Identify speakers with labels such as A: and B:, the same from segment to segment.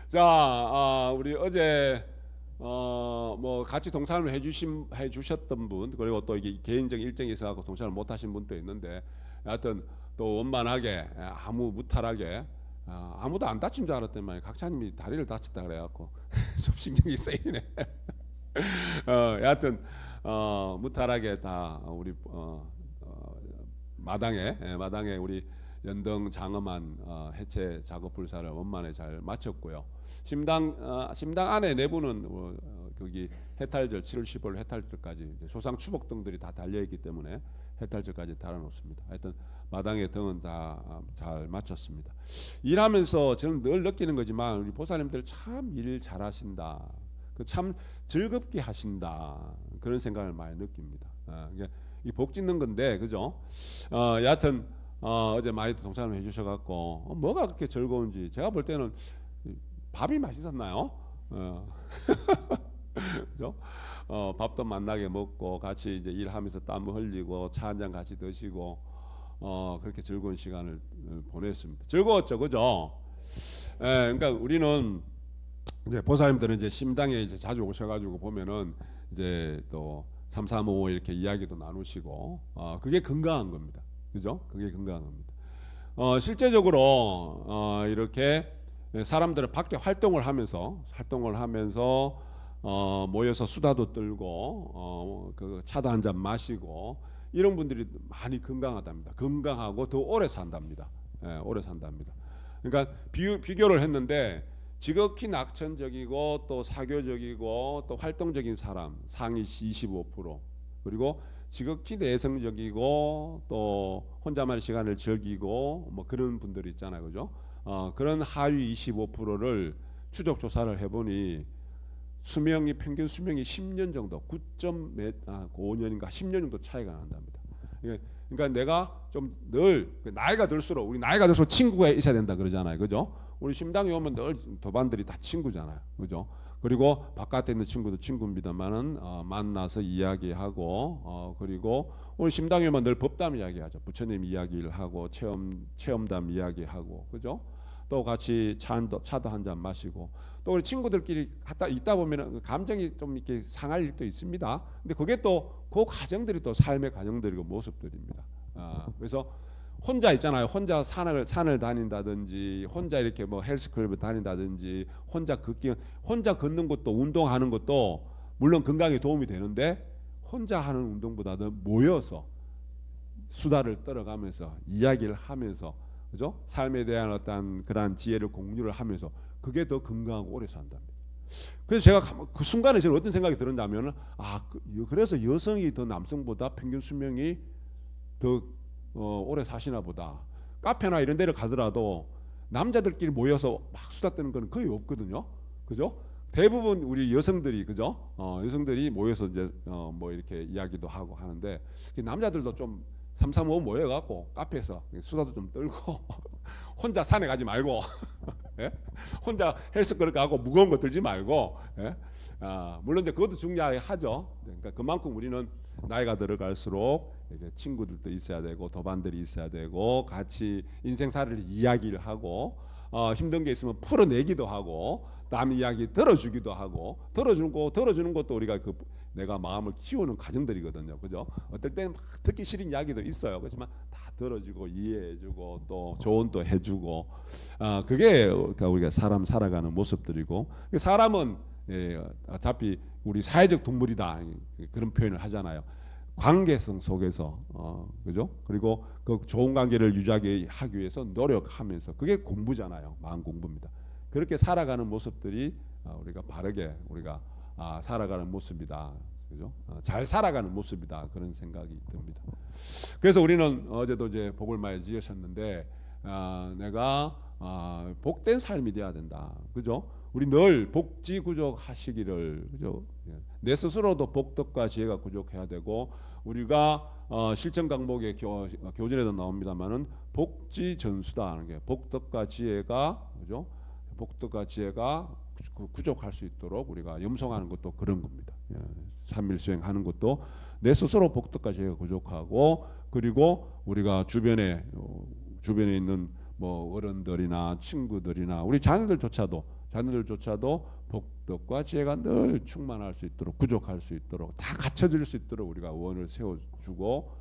A: 자, 우리 어제 뭐 같이 동참을 해주셨던 분, 그리고 또 이게 개인적인 일정이 있어서 동참을 못하신 분도 있는데, 하여튼 또 원만하게 아무 무탈하게 아무도 안 다친 줄 알았더니 각자님이 다리를 다쳤다 그래갖고 좀 신경이 쓰이네. 여하튼 무탈하게 다 우리 마당에 우리 연등 장엄한 해체 작업 불사를 원만히 잘 마쳤고요. 심당 안에 내부는 거기 해탈절 7월 15일 해탈절까지 소상 추복등들이 다 달려 있기 때문에 해탈절까지 달아놓습니다. 하여튼 마당의 등은 다 잘 마쳤습니다. 일하면서 저는 늘 느끼는 거지만 우리 보살님들 참 일 잘하신다. 참 즐겁게 하신다. 그런 생각을 많이 느낍니다. 이 복 짓는 건데, 그죠? 여하튼 어제 많이 동참을 해주셔갖고 뭐가 그렇게 즐거운지 제가 볼 때는 밥이 맛있었나요? 그죠? 밥도 만나게 먹고 같이 이제 일하면서 땀 흘리고 차 한 잔 같이 드시고 그렇게 즐거운 시간을 보냈습니다. 즐거웠죠, 그죠? 그러니까 우리는 이제 보살님들은 이제 심당에 이제 자주 오셔가지고 보면은 이제 또 삼삼오오 이렇게 이야기도 나누시고 그게 건강한 겁니다. 그죠? 그게 건강한 겁니다. 실제적으로 이렇게 사람들은 밖에 활동을 하면서 모여서 수다도 떨고 그 차도 한 잔 마시고 이런 분들이 많이 건강하답니다. 건강하고 더 오래 산답니다. 오래 산답니다. 그러니까 비교를 했는데 지극히 낙천적이고 또 사교적이고 또 활동적인 사람 상위 25%, 그리고 지극히 내성적이고 또 혼자만의 시간을 즐기고 뭐 그런 분들이 있잖아요, 그죠? 그런 하위 25%를 추적 조사를 해보니 평균 수명이 10년 정도, 9.5년인가 10년 정도 차이가 난답니다. 그러니까 내가 좀 늘 나이가 들수록 우리 나이가 들수록 친구가 있어야 된다 그러잖아요, 그죠? 우리 심당에 오면 늘 도반들이 다 친구잖아요, 그죠? 그리고 바깥에 있는 친구도 친구입니다만은 만나서 이야기하고 그리고 우리 심당에 오면 늘 법담 이야기하죠. 부처님 이야기를 하고 체험담 이야기하고, 그죠? 또 같이 차도 한 잔 마시고 또 우리 친구들끼리 있다 보면 감정이 좀 이렇게 상할 일도 있습니다. 근데 그게 또 그 과정들이 또 삶의 과정들이고 모습들입니다. 그래서 혼자 있잖아요. 혼자 산을 다닌다든지, 혼자 이렇게 뭐 헬스클럽을 다닌다든지, 혼자 걷는 것도 운동하는 것도 물론 건강에 도움이 되는데 혼자 하는 운동보다는 모여서 수다를 떨어가면서 이야기를 하면서, 그죠? 삶에 대한 어떤 그러한 지혜를 공유를 하면서 그게 더 건강하고 오래 산답니다. 그래서 제가 그 순간에 저는 어떤 생각이 들었냐면은 그래서 여성이 더 남성보다 평균 수명이 더 오래 사시나 보다. 카페나 이런 데를 가더라도 남자들끼리 모여서 막 수다 떠는 건 거의 없거든요, 그죠? 대부분 우리 여성들이, 그죠? 여성들이 모여서 이제 뭐 이렇게 이야기도 하고 하는데 남자들도 좀 삼삼오오 모여갖고 카페에서 수다도 좀 떨고 혼자 산에 가지 말고 예? 혼자 헬스클럽 가고 무거운 거 들지 말고, 예? 물론 이제 그것도 중요하죠. 그러니까 그만큼 우리는 나이가 들어갈수록 이렇게 친구들도 있어야 되고 도반들이 있어야 되고 같이 인생살이를 이야기를 하고 힘든 게 있으면 풀어내기도 하고 남 이야기 들어주기도 하고 들어주는 것도 우리가 내가 마음을 키우는 과정들이거든요, 그죠? 어떨 때는 막 듣기 싫은 이야기도 있어요. 그렇지만 다 들어주고 이해해주고 또 조언도 해주고 그게 그러니까 우리가 사람 살아가는 모습들이고, 사람은 어차피 우리 사회적 동물이다 그런 표현을 하잖아요. 관계성 속에서 그죠? 그리고 그 좋은 관계를 유지하게 하기 위해서 노력하면서 그게 공부잖아요. 마음 공부입니다. 그렇게 살아가는 모습들이 우리가 바르게 우리가 살아가는 모습이다, 그죠? 잘 살아가는 모습이다, 그런 생각이 듭니다. 그래서 우리는 어제도 이제 복을 많이 지으셨는데 내가 복된 삶이 돼야 된다, 그죠? 우리 늘 복지구족 하시기를, 그죠? 내 스스로도 복덕과 지혜가 구족해야 되고 우리가 실천 강목의 교전에도 나옵니다만은 복지전수다 하는 게 복덕과 지혜가, 그죠? 복덕과 지혜가 구족할 수 있도록 우리가 염송하는 것도 그런 겁니다. 삼일수행하는 것도 내 스스로 복덕과 지혜가 구족하고, 그리고 우리가 주변에 있는 뭐 어른들이나 친구들이나 우리 자녀들조차도 자녀들조차도 복덕과 지혜가 늘 충만할 수 있도록, 부족할 수 있도록, 다 갖춰질 수 있도록 우리가 원을 세워주고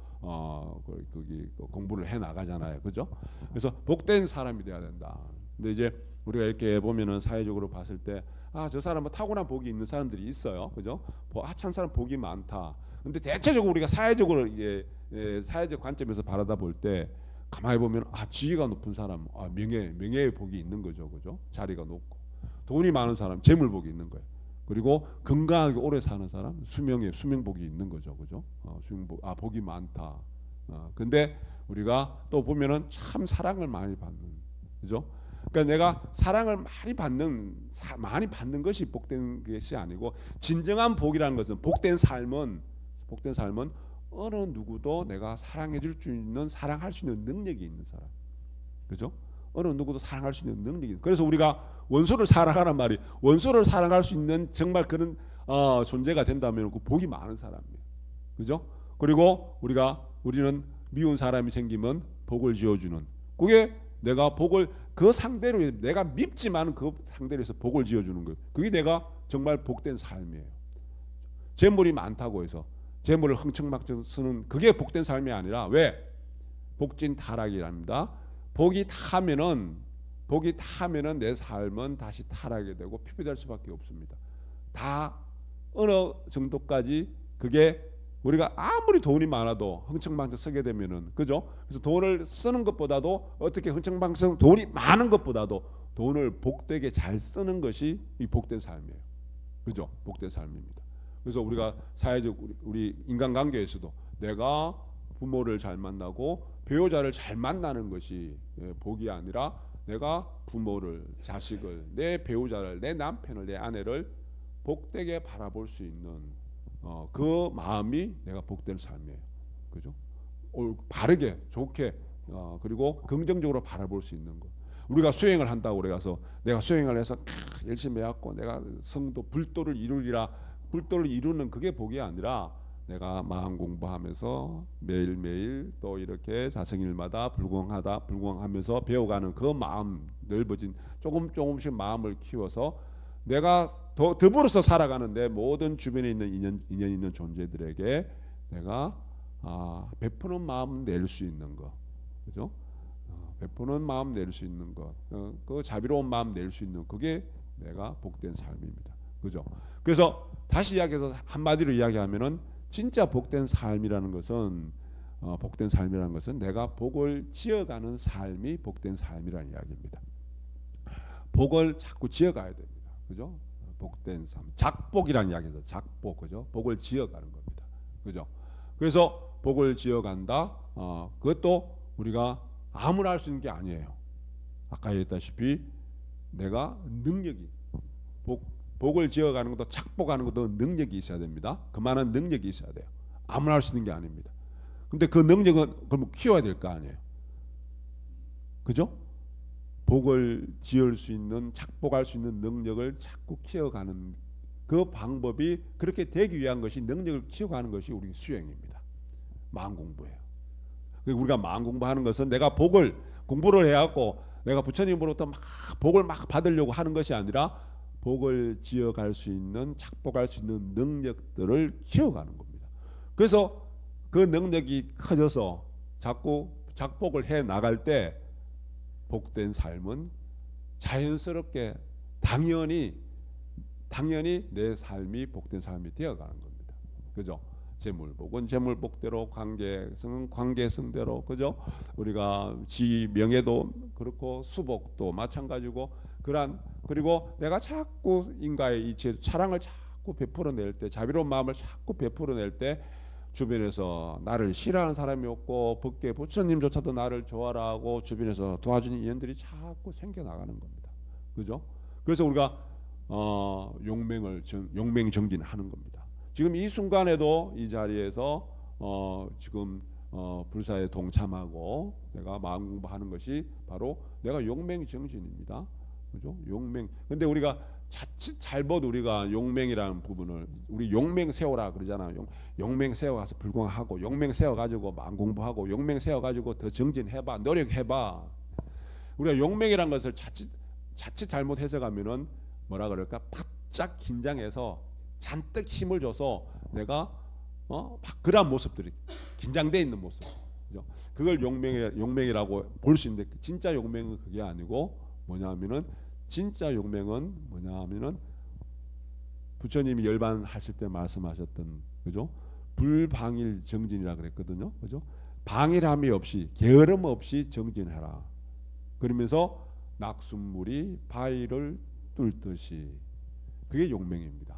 A: 거기 공부를 해 나가잖아요, 그죠? 그래서 복된 사람이 돼야 된다. 근데 이제 우리가 이렇게 보면은 사회적으로 봤을 때 저 사람은 타고난 복이 있는 사람들이 있어요, 그죠? 참 사람 복이 많다. 근데 대체적으로 우리가 사회적으로 사회적 관점에서 바라다 볼 때 가만히 보면 지위가 높은 사람, 명예의 복이 있는 거죠, 그죠? 자리가 높고 돈이 많은 사람, 재물 복이 있는 거예요. 그리고 건강하게 오래 사는 사람, 수명 복이 있는 거죠, 그죠? 복이 많다. 근데 우리가 또 보면은 참 사랑을 많이 받는, 그죠? 그러니까 내가 사랑을 많이 받는 것이 복된 것이 아니고, 진정한 복이라는 것은 복된 삶은 어느 누구도 내가 사랑해 줄 수 있는, 사랑할 수 있는 능력이 있는 사람, 그죠? 어느 누구도 사랑할 수 있는 능력이. 그래서 우리가 원수를 사랑하란 말이, 원수를 사랑할 수 있는 정말 그런 존재가 된다면 그 복이 많은 사람이에요, 그죠? 그리고 우리는 미운 사람이 생기면 복을 지어주는, 그게 내가 복을 그 상대로, 내가 밉지만 그 상대로 해서 복을 지어주는 거예요. 그게 내가 정말 복된 삶이에요. 재물이 많다고 해서 재물을 흥청망청 쓰는 그게 복된 삶이 아니라, 왜? 복진 타락이랍니다. 복이 타면은 내 삶은 다시 타락이 되고 피폐될 수밖에 없습니다. 다 어느 정도까지, 그게 우리가 아무리 돈이 많아도 흥청망청 쓰게 되면은, 그죠? 그래서 돈을 쓰는 것보다도, 어떻게 흥청망청 돈이 많은 것보다도 돈을 복되게 잘 쓰는 것이 이 복된 삶이에요, 그죠? 복된 삶입니다. 그래서 우리가 사회적 우리 인간관계에서도 내가 부모를 잘 만나고 배우자를 잘 만나는 것이 복이 아니라, 내가 부모를, 자식을, 내 배우자를, 내 남편을, 내 아내를 복되게 바라볼 수 있는 그 마음이 내가 복된 삶이에요, 그죠? 바르게, 좋게, 그리고 긍정적으로 바라볼 수 있는 것. 우리가 수행을 한다고 그래서 내가 수행을 해서 열심히 해갖고 내가 성도 불도를 이루리라, 불도를 이루는 그게 복이 아니라, 내가 마음 공부하면서 매일매일 또 이렇게 자성일마다 불공하면서 배워가는 그 마음, 넓어진 조금씩 마음을 키워서 내가 더불어서 살아가는 내 모든 주변에 있는 인연 있는 존재들에게 내가 베푸는 마음 낼 수 있는 것, 그죠? 베푸는 마음 낼 수 있는 것, 그 자비로운 마음 낼 수 있는, 그게 내가 복된 삶입니다, 그죠? 그래서 다시 이야기해서 한마디로 이야기하면은, 진짜 복된 삶이라는 것은 내가 복을 지어가는 삶이 복된 삶이라는 이야기입니다. 복을 자꾸 지어가야 됩니다, 그죠? 복된 삶, 작복이라는 이야기죠. 작복, 그죠? 복을 지어가는 겁니다, 그죠? 그래서 복을 지어간다. 그것도 우리가 아무나 할 수 있는 게 아니에요. 아까 얘기했다시피 내가 능력이, 복을 지어가는 것도, 착복하는 것도 능력이 있어야 됩니다. 그만한 능력이 있어야 돼요. 아무나 할 수 있는 게 아닙니다. 근데 그 능력은 그럼 키워야 될 거 아니에요, 그죠? 복을 지을 수 있는, 착복할 수 있는 능력을 자꾸 키워가는 그 방법이, 그렇게 되기 위한 것이, 능력을 키워가는 것이 우리 수행입니다. 마음 공부예요. 우리가 마음 공부하는 것은 내가 공부를 해갖고 내가 부처님으로부터 막 복을 막 받으려고 하는 것이 아니라, 복을 지어갈 수 있는, 착복할 수 있는 능력들을 키워가는 겁니다. 그래서 그 능력이 커져서 자꾸 작복을 해 나갈 때 복된 삶은 자연스럽게 당연히 내 삶이 복된 삶이 되어가는 겁니다, 그죠? 재물복은 재물복대로, 관계성은 관계성대로, 그죠? 우리가 명예도 그렇고 수복도 마찬가지고, 그리고 내가 자꾸 인가의 이치에 사랑을 자꾸 베풀어낼 때, 자비로운 마음을 자꾸 베풀어낼 때, 주변에서 나를 싫어하는 사람이 없고, 부처님조차도 나를 좋아라 하고 주변에서 도와주는 인연들이 자꾸 생겨나가는 겁니다, 그죠? 그래서 우리가 용맹정진하는 겁니다. 지금 이 순간에도 이 자리에서 지금 불사에 동참하고 내가 마음 공부하는 것이 바로 내가 용맹정진입니다, 그죠? 용맹. 근데 우리가 자칫 잘못 우리가 용맹이라는 부분을, 우리 용맹 세워라 그러잖아요. 용맹 세워가서 불공하고, 용맹 세워가지고 마음 공부하고, 용맹 세워가지고 더 정진해봐, 노력해봐. 우리가 용맹이라는 것을 자칫 잘못 해석하면은 뭐라 그럴까 바짝 긴장해서 잔뜩 힘을 줘서 내가 막 그런 모습들이 긴장돼 있는 모습, 그죠? 그걸 용맹이라고 볼 수 있는데 진짜 용맹은 그게 아니고 뭐냐면은 진짜 용맹은 뭐냐면은 부처님이 열반하실 때 말씀하셨던 그죠? 불방일 정진이라 그랬거든요, 그죠? 방일함이 없이 게으름 없이 정진해라. 그러면서 낙순물이 바위를 뚫듯이 그게 용맹입니다.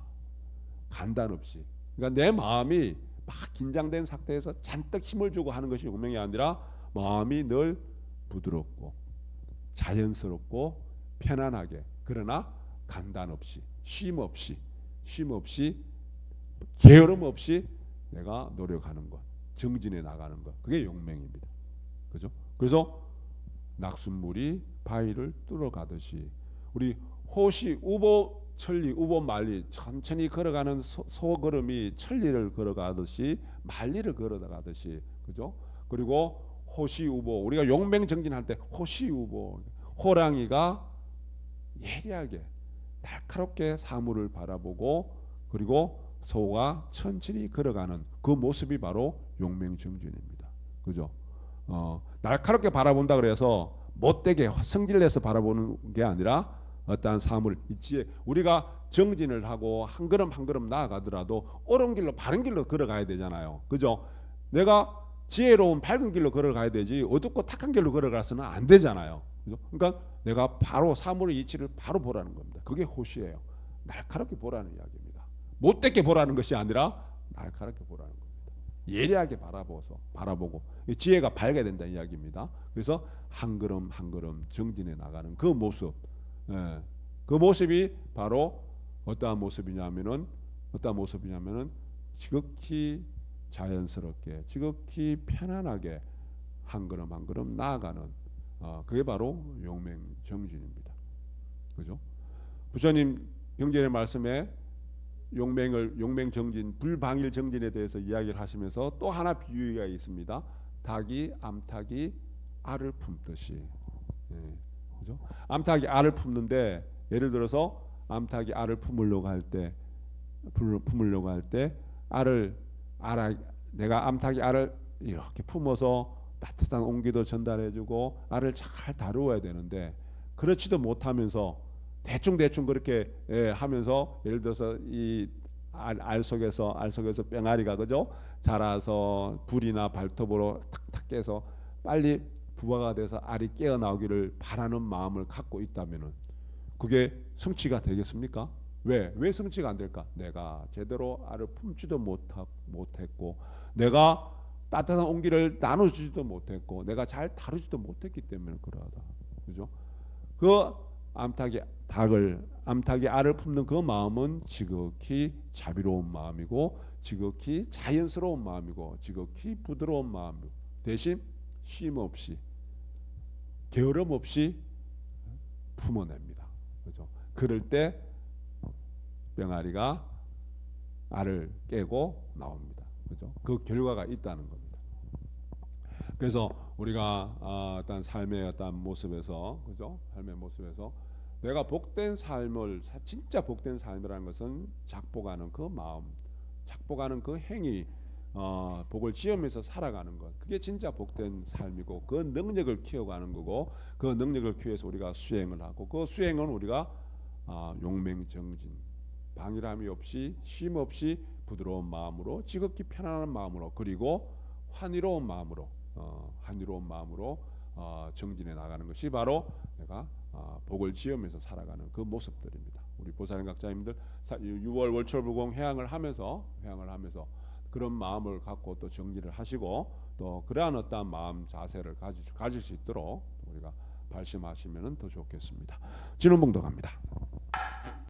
A: 간단 없이. 그러니까 내 마음이 막 긴장된 상태에서 잔뜩 힘을 주고 하는 것이 용맹이 아니라 마음이 늘 부드럽고 자연스럽고 편안하게 그러나 간단 없이 쉼 없이 게으름 없이 내가 노력하는 것, 정진해 나가는 것, 그게 용맹입니다. 그죠? 그래서 낙순물이 바위를 뚫어가듯이 우리 호시 우보 천리 우보 만리 천천히 걸어가는 소걸음이 천리를 걸어가듯이 만리를 걸어가듯이 그죠? 그리고 호시 우보 우리가 용맹 정진할 때 호시 우보 호랑이가 예리하게 날카롭게 사물을 바라보고 그리고 소가 천천히 걸어가는 그 모습이 바로 용맹 정진입니다. 그죠? 날카롭게 바라본다 그래서 못되게 성질내서 바라보는 게 아니라 어떠한 사물 있지에 우리가 정진을 하고 한 걸음 한 걸음 나아가더라도 옳은 길로 바른 길로 걸어가야 되잖아요. 그죠? 내가 지혜로운 밝은 길로 걸어가야 되지 어둡고 탁한 길로 걸어가서는 안 되잖아요. 그죠? 그러니까 내가 바로 사물의 이치를 바로 보라는 겁니다. 그게 호시예요. 날카롭게 보라는 이야기입니다. 못되게 보라는 것이 아니라 날카롭게 보라는 겁니다. 예리하게 바라보고 지혜가 밝아야 된다는 이야기입니다. 그래서 한 걸음 한 걸음 정진해 나가는 그 모습, 그 모습이 바로 어떠한 모습이냐면은 지극히 자연스럽게 지극히 편안하게 한 걸음 한 걸음 나아가는 그게 바로 용맹 정진입니다. 그죠? 부처님 경전의 말씀에 용맹 정진, 불방일 정진에 대해서 이야기를 하시면서 또 하나 비유가 있습니다. 닭이 암탉이 알을 품듯이. 그죠? 암탉이 알을 품는데 예를 들어서 암탉이 알을 품으려고 할 때 내가 암탉이 알을 이렇게 품어서 따뜻한 온기도 전달해주고 알을 잘 다루어야 되는데 그렇지도 못하면서 대충 그렇게 하면서 예를 들어서 이 알 속에서 뺑아리가 그죠 자라서 불이나 발톱으로 탁탁 깨서 빨리 부화가 돼서 알이 깨어 나오기를 바라는 마음을 갖고 있다면은 그게 성취가 되겠습니까? 왜 성취가 안 될까? 내가 제대로 알을 품지도 못했고 내가 따뜻한 온기를 나눠주지도 못했고 내가 잘 다루지도 못했기 때문에 그러하다. 그죠? 그 암탉이 알을 품는 그 마음은 지극히 자비로운 마음이고 지극히 자연스러운 마음이고 지극히 부드러운 마음이고 대신 쉼 없이 게으름 없이 품어냅니다. 그죠? 그럴 때 병아리가 알을 깨고 나옵니다. 그죠? 그 결과가 있다는 겁니다. 그래서 우리가 어떤 삶의 어떤 모습에서 그죠? 삶의 모습에서 내가 복된 삶을 진짜 복된 삶이라는 것은 작복하는 그 마음, 작복하는 그 행위, 복을 지으면서 살아가는 것, 그게 진짜 복된 삶이고 그 능력을 키워가는 거고 그 능력을 키워서 우리가 수행을 하고 그 수행은 우리가 용맹정진, 방일함이 없이 쉼 없이 부드러운 마음으로 지극히 편안한 마음으로 그리고 환희로운 마음으로 정진해 나가는 것이 바로 내가 복을 지으면서 살아가는 그 모습들입니다. 우리 보살님 각자님들 6월 월철불공 회양을 하면서 그런 마음을 갖고 또 정진을 하시고 또 그러한 어떠한 마음 자세를 가질 수 있도록 우리가 발심하시면 더 좋겠습니다. 진원봉도 갑니다.